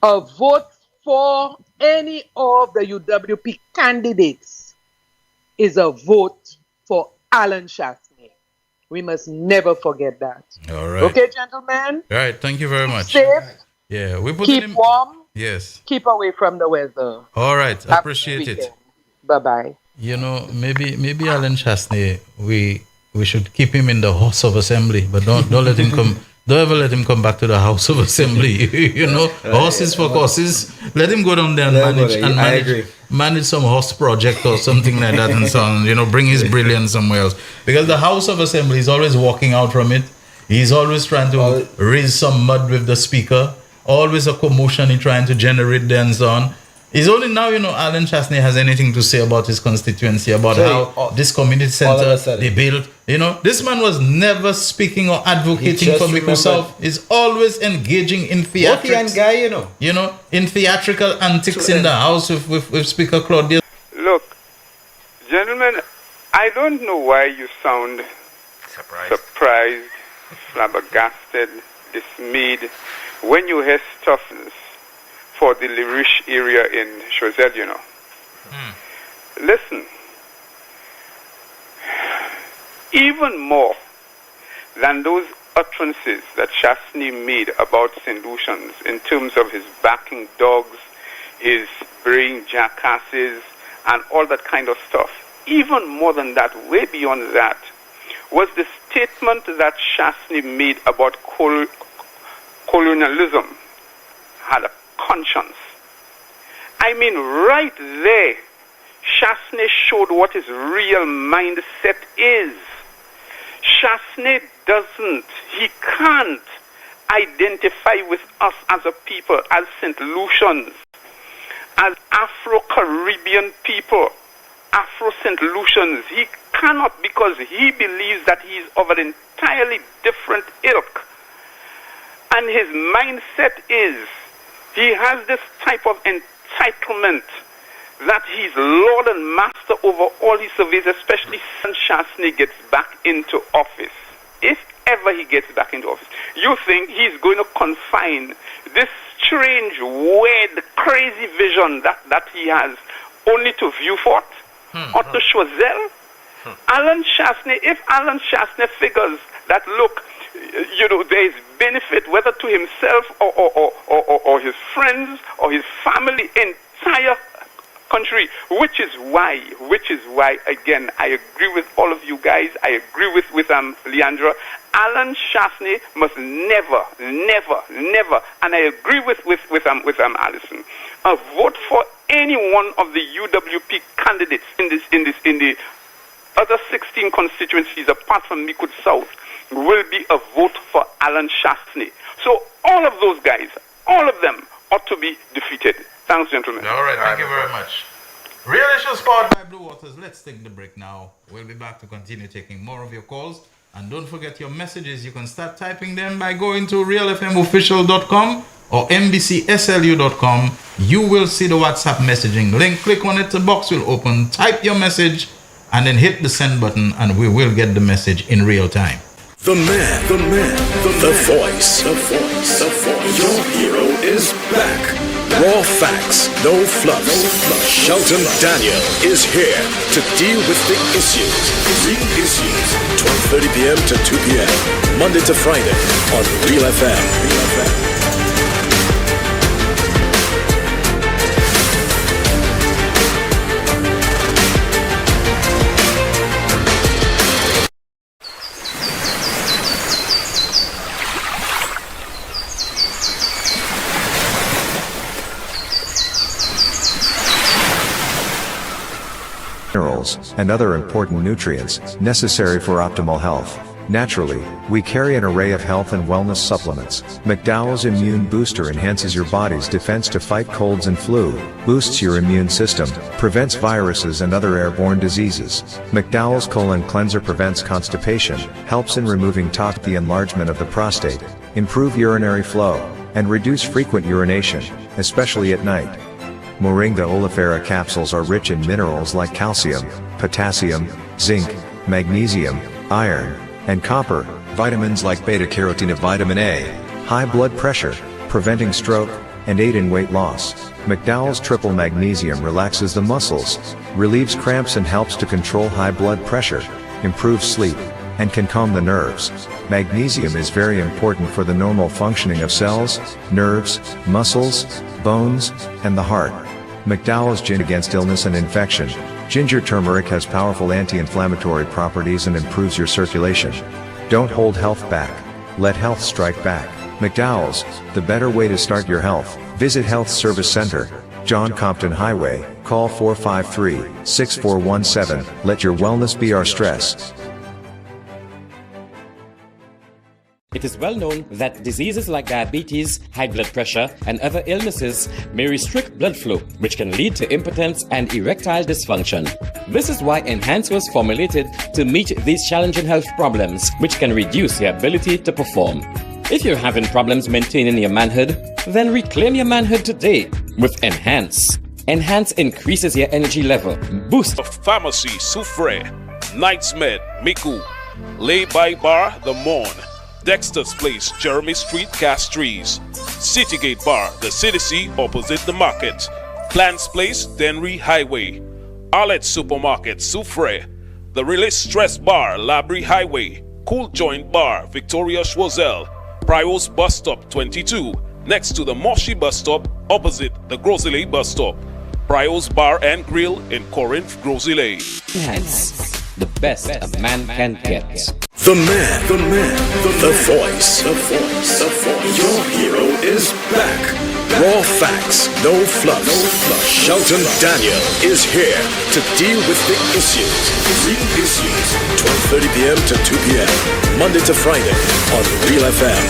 a vote for any of the UWP candidates is a vote for Alan Chastanet. We must never forget that. All right. Okay, gentlemen? All right. Thank you very much. Safe. Yeah. We put Keep warm. Yes. Keep away from the weather. All right. Have Appreciate a it. weekend. Bye-bye. You know, maybe Alan Chastanet, we should keep him in the House of Assembly, but don't let him come. Don't ever let him come back to the House of Assembly. You know, horses for courses. Let him go down there and manage some horse project or something like that, and so on. You know, bring his brilliance somewhere else. Because the House of Assembly is always walking out from it. He's always trying to raise some mud with the speaker. Always a commotion he's trying to generate there and so on. It's only now, you know, Alan Chastanet has anything to say about his constituency, about how this community center they built. You know, this man was never speaking or advocating for Mico South. He's always engaging in theatrics. Guy, you know, in theatrical antics in the house with Speaker Claudia. Look, gentlemen, I don't know why you sound surprised, flabbergasted, dismayed when you hear stuff for the Lirish area in Choiseul, you know. Listen, even more than those utterances that Chastanet made about St. Lucians in terms of his backing dogs, his braying jackasses, and all that kind of stuff, even more than that, way beyond that, was the statement that Chastanet made about colonialism had a conscience. I mean, right there, Chastanet showed what his real mindset is. Chastanet he can't identify with us as a people, as St. Lucians, as Afro-Caribbean people, Afro-St. Lucians. He cannot, because he believes that he is of an entirely different ilk. And his mindset is, he has this type of entitlement that he's Lord and Master over all he surveys, especially since Chastanet gets back into office. If ever he gets back into office, you think he's going to confine this strange, weird, crazy vision that he has only to Vieux-Fort or to Choiseul? Alan Chastanet, if Alan Chastanet figures that, look, you know, there is benefit whether to himself or his friends or his family, entire country, which is why again I agree with all of you guys. I agree with Leandra. Alan Chastanet must never, and I agree with Alison, vote for any one of the UWP candidates in the other 16 constituencies apart from Mico South will be a vote for Alan Chastanet. So all of those guys, all of them ought to be defeated. Thanks, gentlemen. All right, thank you very much. Real Issues powered by Blue Waters. Let's take the break now. We'll be back to continue taking more of your calls. And don't forget your messages. You can start typing them by going to realfmofficial.com or mbcslu.com. You will see the WhatsApp messaging link. Click on it. The box will open. Type your message and then hit the send button, and we will get the message in real time. The man, the voice. Your hero is back. Raw facts, no fluffs. Shelton Daniel is here to deal with the issues. Real issues. 12:30 p.m. to 2 p.m. Monday to Friday on Real FM. Minerals, and other important nutrients necessary for optimal health. Naturally, we carry an array of health and wellness supplements. McDowell's Immune Booster enhances your body's defense to fight colds and flu, boosts your immune system, prevents viruses and other airborne diseases. McDowell's Colon Cleanser prevents constipation, helps in removing the enlargement of the prostate, improve urinary flow, and reduce frequent urination, especially at night. Moringa oleifera capsules are rich in minerals like calcium, potassium, zinc, magnesium, iron, and copper, vitamins like beta-carotene, vitamin A, high blood pressure, preventing stroke, and aid in weight loss. McDowell's Triple Magnesium relaxes the muscles, relieves cramps and helps to control high blood pressure, improves sleep, and can calm the nerves. Magnesium is very important for the normal functioning of cells, nerves, muscles, bones, and the heart. McDowell's Gin against illness and infection. Ginger turmeric has powerful anti-inflammatory properties and improves your circulation. Don't hold health back. Let health strike back. McDowell's, the better way to start your health. Visit Health Service Center, John Compton Highway. Call 453-6417. Let your wellness be our stress. It is well known that diseases like diabetes, high blood pressure, and other illnesses may restrict blood flow, which can lead to impotence and erectile dysfunction. This is why Enhance was formulated to meet these challenging health problems, which can reduce your ability to perform. If you're having problems maintaining your manhood, then reclaim your manhood today with Enhance. Enhance increases your energy level, boosts Pharmacy Soufre, Knights Med, Miku, Lay by Bar, The Morn, Dexter's Place, Jeremy Street, Castries, Citygate Bar, The City opposite the market, Plants Place, Denry Highway, Arlette Supermarket, Soufre, The Release Stress Bar, Labrie Highway, Cool Joint Bar, Victoria Schwazel, Prios Bus Stop 22, next to the Moshi Bus Stop, opposite the Grosley Bus Stop, Prios Bar and Grill in Corinth, Grosley. Enhance, the best a man can get. The man, the voice. Your hero is back. Raw facts, no fluff. Shelton Daniel is here to deal with the issues. Real issues. 12:30 p.m. to 2 p.m. Monday to Friday on Real FM.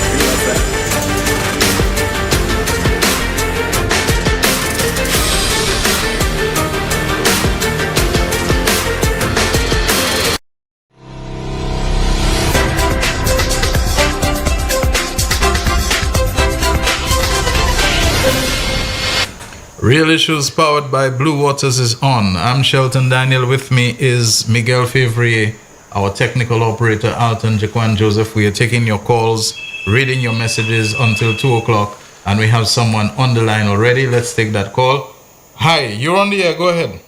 Real Issues powered by Blue Waters is on. I'm Shelton Daniel. With me is Miguel Fevrier, our technical operator, Alton Jaquan Joseph. We are taking your calls, reading your messages until 2 o'clock, and we have someone on the line already. Let's take that call. Hi, you're on the air. Go ahead.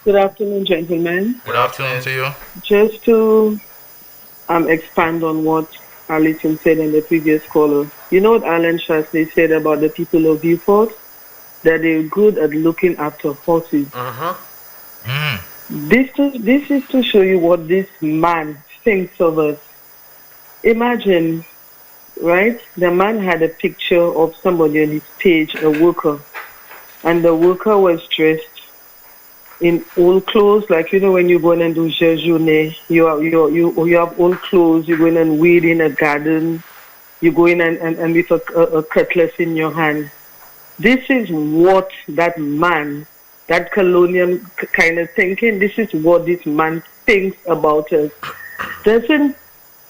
Good afternoon, gentlemen. Good afternoon to you. Just to expand on what Alison said in the previous caller. You know what Alan Shasley said about the people of Beaufort? That they're good at looking after horses. This is to show you what this man thinks of us. Imagine, right? The man had a picture of somebody on his page, a worker, and the worker was dressed in old clothes, like when you go in and do jejune, you have old clothes. You go in and weed in a garden. You go in and with a cutlass in your hand. This is what that man, that colonial kind of thinking, this is what this man thinks about us.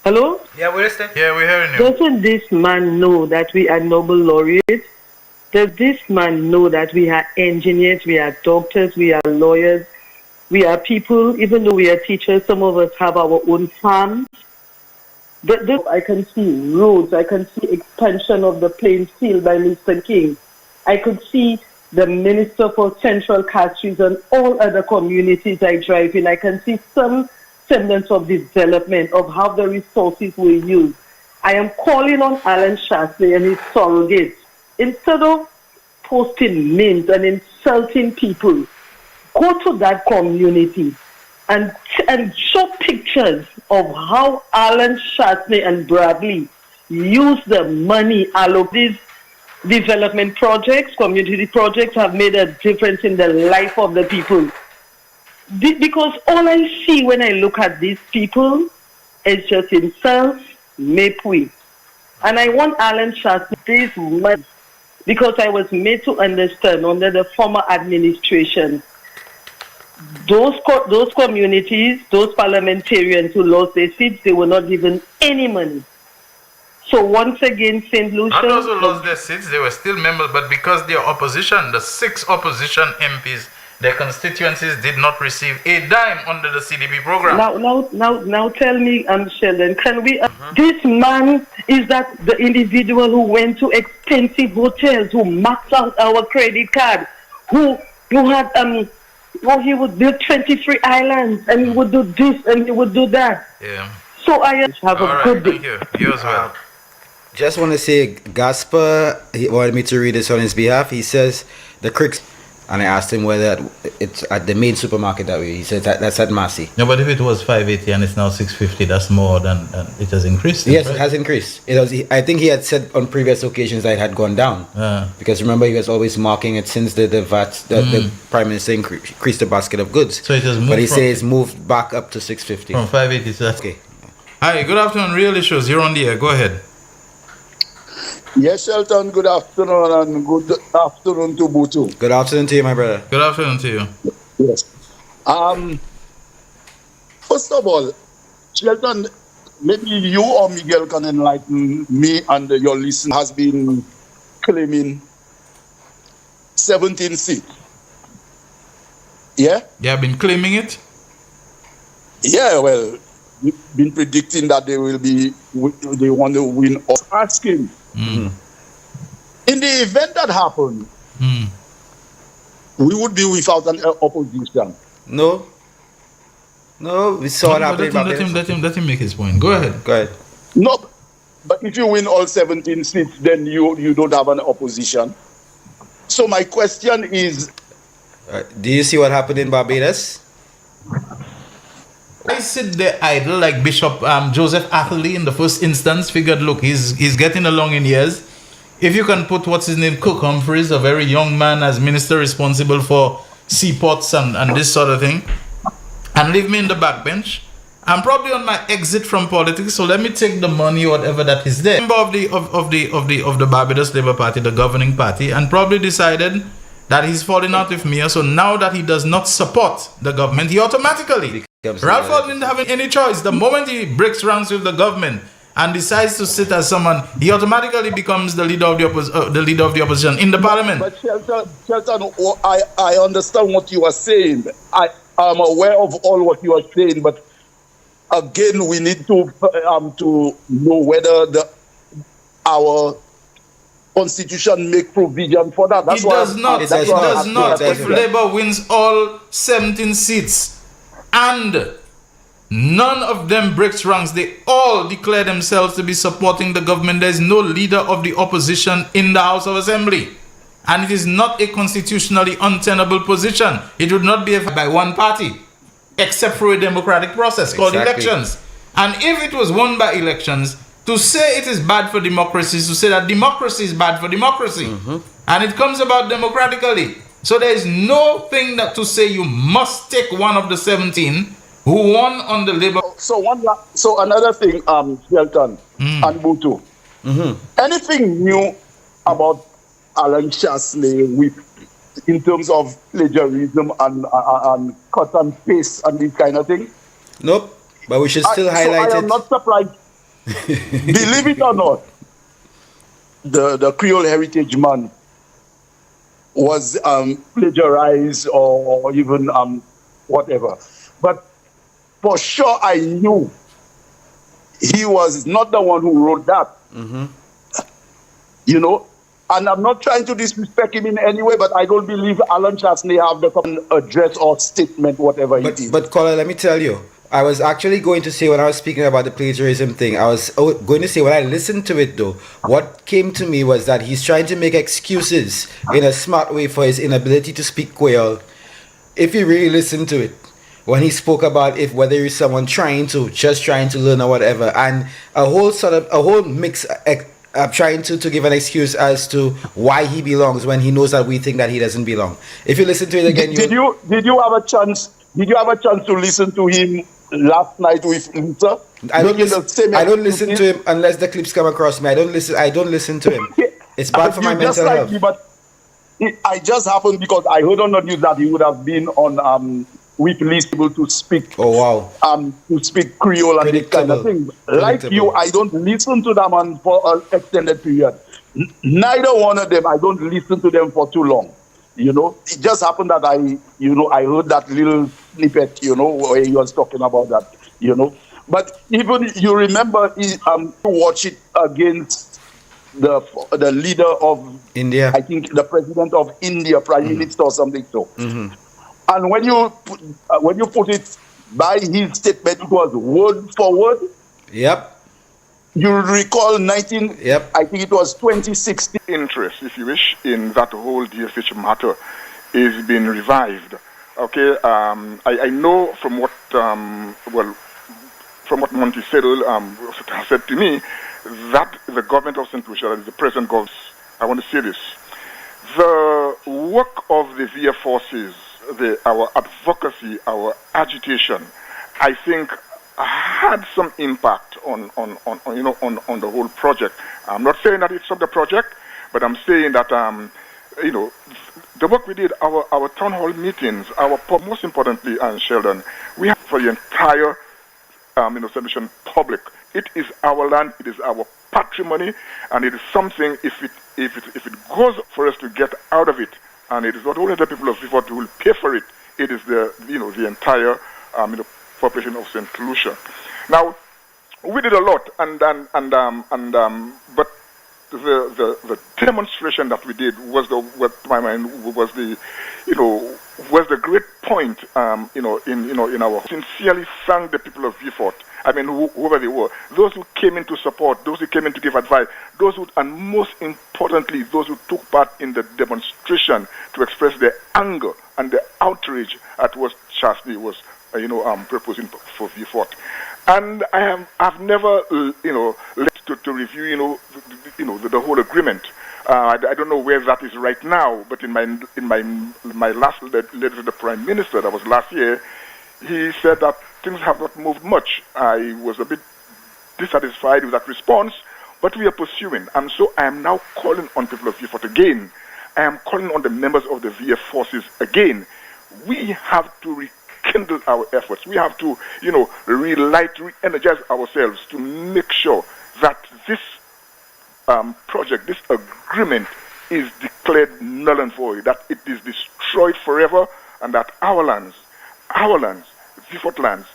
Hello? Yeah, we're listening. Yeah, we're hearing you. Doesn't this man know that we are Nobel laureates? Does this man know that we are engineers, we are doctors, we are lawyers, we are people, even though we are teachers, some of us have our own farms? I can see roads, I can see expansion of the playing field by Mr. King. I could see the Minister for Central Castries and all other communities I drive in. I can see some semblance of development of how the resources were used. I am calling on Alan Shasley and his surrogates. Instead of posting memes and insulting people, go to that community and show pictures of how Alan Shasley and Bradley use the money allocated. Development projects, community projects have made a difference in the life of the people. Because all I see when I look at these people is just insults, mépris. And I want Alan Shasley this money because I was made to understand under the former administration, those communities, those parliamentarians who lost their seats, they were not given any money. So once again, St. Lucia. And those who lost their seats, they were still members, but because they are opposition, the 6 opposition MPs, their constituencies did not receive a dime under the CDP program. Now tell me, Sheldon, can we? This man is that the individual who went to expensive hotels, who maxed out our credit card, who had he would build 23 islands, and he would do this and he would do that. Yeah. So I have a good day. Thank you. You as well. Just want to say, Gaspar, he wanted me to read this on his behalf. He says the cricks, and I asked him whether it's at the main supermarket that way. He said that's at Massey. No, but if it was 580 and it's now 650, that's more than it has increased. Yes, right? It has increased. I think he had said on previous occasions that it had gone down. Because remember, he was always marking it since the Prime Minister increased the basket of goods. So it has moved. But he says it's moved back up to 650. From 580 to that's okay. Hi, good afternoon, Real Issues. You're on the air. Go ahead. Yes, Shelton, good afternoon, and good afternoon to Butu. Good afternoon to you, my brother. Good afternoon to you. Yes. First of all, Shelton, maybe you or Miguel can enlighten me and your listener has been claiming 17 seats. Yeah? You have been claiming it? Yeah, well, we've been predicting that they want to win. Asking, in the event that happened, we would be without an opposition. No, we saw that. Let him make his point. Go ahead. No, but if you win all 17 seats, then you don't have an opposition. So my question is, do you see what happened in Barbados? I sit there idle like Bishop Joseph Atherley in the first instance. Figured, look, he's getting along in years. If you can put what's his name, Cook Humphreys, a very young man, as minister responsible for seaports and this sort of thing, and leave me in the backbench, I'm probably on my exit from politics. So let me take the money, whatever that is there. Member of the Barbados Labour Party, the governing party, and probably decided that he's falling out with me. So now that he does not support the government, he automatically. Ralph Walton didn't have any choice. The moment he breaks ranks with the government and decides to sit as someone, he automatically becomes the leader of the opposition in the parliament. But Shelton, I understand what you are saying. I am aware of all what you are saying, but again, we need to know whether our constitution make provision for that. It does not. If Labour wins all 17 seats and none of them breaks ranks, they all declare themselves to be supporting the government, there is no leader of the opposition in the House of Assembly. And it is not a constitutionally untenable position. It would not be by one party, except through a democratic process called elections. And if it was won by elections, to say it is bad for democracy is to say that democracy is bad for democracy. And it comes about democratically. So there is no thing that to say you must take one of the 17 who won on the Labour. So another thing, Shelton and Butu. Anything new about Alan Chastanet in terms of plagiarism and cut and paste and this kind of thing? Nope, but we should still highlight it. I am not surprised. Believe it or not, the Creole Heritage Man was plagiarized or even whatever. But for sure, I knew he was not the one who wrote that. You know, and I'm not trying to disrespect him in any way, but I don't believe Alan Chastanet have the address or statement, whatever it is. But Colin, let me tell you, I was actually going to say when I was speaking about the plagiarism thing, I was going to say when I listened to it though, what came to me was that he's trying to make excuses in a smart way for his inability to speak Creole. If you really listen to it, when he spoke about whether he's someone trying to learn or whatever, and a whole mix of trying to give an excuse as to why he belongs when he knows that we think that he doesn't belong. If you listen to it again, did you have a chance to listen to him last night with Luther? I don't listen to him unless the clips come across me. I don't listen to him. It's bad for my mental health. But I just happened because I heard on the news that he would have been on weak least able to speak. Oh wow. To speak Creole and this kind of thing. Like you, I don't listen to them for an extended period. Neither one of them, I don't listen to them for too long. You know, it just happened that I heard that little snippet, where he was talking about that, But even you remember, watch it against the leader of India. I think the president of India, Prime Minister or something so. Mm-hmm. And when you put it by his statement, it was word for word. Yep. You recall I think it was 2016. Interest, if you wish, in that whole DFH matter is being revived. Okay, I know from what Monticello said to me that the government of St. Lucia, the present government, I want to say this, the work of the VF forces, our advocacy, our agitation, I think had some impact on the whole project. I'm not saying that it's not the project, but I'm saying that the work we did, our town hall meetings, most importantly, Sheldon, we have for the entire solution public. It is our land, it is our patrimony, and it is something. If it goes for us to get out of it, and it is not only the people of Vivo who will pay for it, it is the entire population of St. Lucia. Now, we did a lot, but the demonstration that we did was the great point. In our sincerely thank the people of Vivo. I mean, whoever they were, those who came in to support, those who came in to give advice, and most importantly, those who took part in the demonstration to express their anger and the outrage at what Chastney was proposing for VFOT. And I've never led to review the whole agreement. I don't know where that is right now, but in my last letter to the Prime Minister, that was last year, he said that things have not moved much. I was a bit dissatisfied with that response, but we are pursuing. And so I am now calling on people of VFOT again. I am calling on the members of the VF forces again. We have to rekindle our efforts. We have to, re-energize ourselves to make sure that this project, this agreement is declared null and void, that it is destroyed forever, and that our lands, VFOT lands,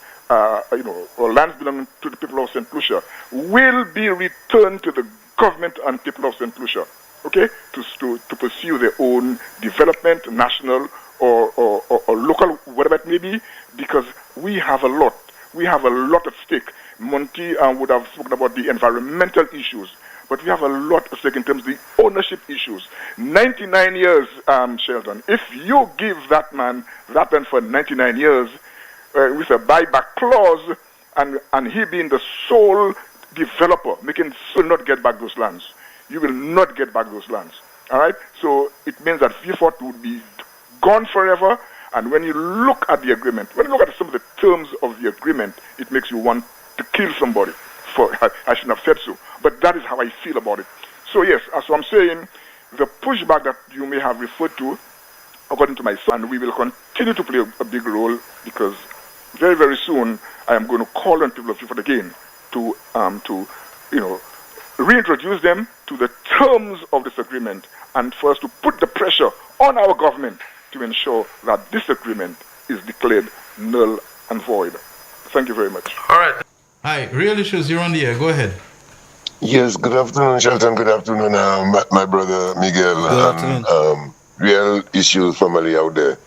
or lands belonging to the people of St. Lucia, will be returned to the government and people of St. Lucia, okay, to pursue their own development, national or local, whatever it may be, because we have a lot at stake. Monty would have spoken about the environmental issues, but we have a lot at stake in terms of the ownership issues. 99 years, Sheldon. If you give that man for 99 years with a buyback clause, and he being the sole developer, making still not get back those lands, you will not get back those lands. All right. So it means that VFOT would be gone forever. And when you look at the agreement, when you look at some of the terms of the agreement, it makes you want to kill somebody. I shouldn't have said so, but that is how I feel about it. So yes, as I'm saying, the pushback that you may have referred to, according to my son, we will continue to play a big role, because very, very soon I am going to call on people of VFOT again to reintroduce them to the terms of this agreement, and for us to put the pressure on our government to ensure that this agreement is declared null and void. Thank you very much. All right. Hi, Real Issues, you're on the air. Go ahead. Yes, good afternoon, Shelton. Good afternoon, my brother Miguel. Good afternoon. Real Issues family out there.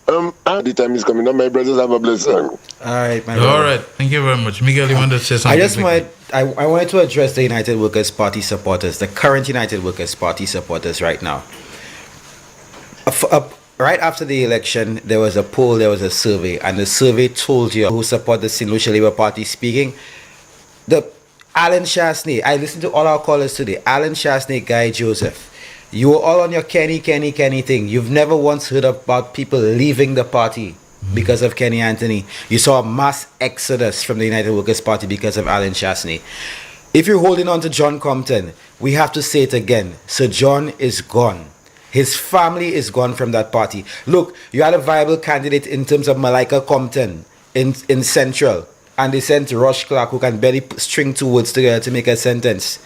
The time is coming up. My brothers, have a blessing. All right, my brother. All right. Thank you very much. Miguel, you wanted to say something? I wanted to address the United Workers' Party supporters, the current United Workers' Party supporters right now. Right after the election, there was a poll, there was a survey, and the survey told you who support the St. Lucia Labour Party speaking. Alan Chastney, I listened to all our callers today. Alan Chastney, Guy Joseph. You were all on your Kenny thing. You've never once heard about people leaving the party because of Kenny Anthony. You saw a mass exodus from the United Workers' Party because of Alan Chastney. If you're holding on to John Compton, we have to say it again. Sir John is gone. His family is gone from that party. Look, you had a viable candidate in terms of Malika Compton in Central, and they sent Rush Clark, who can barely string two words together to make a sentence.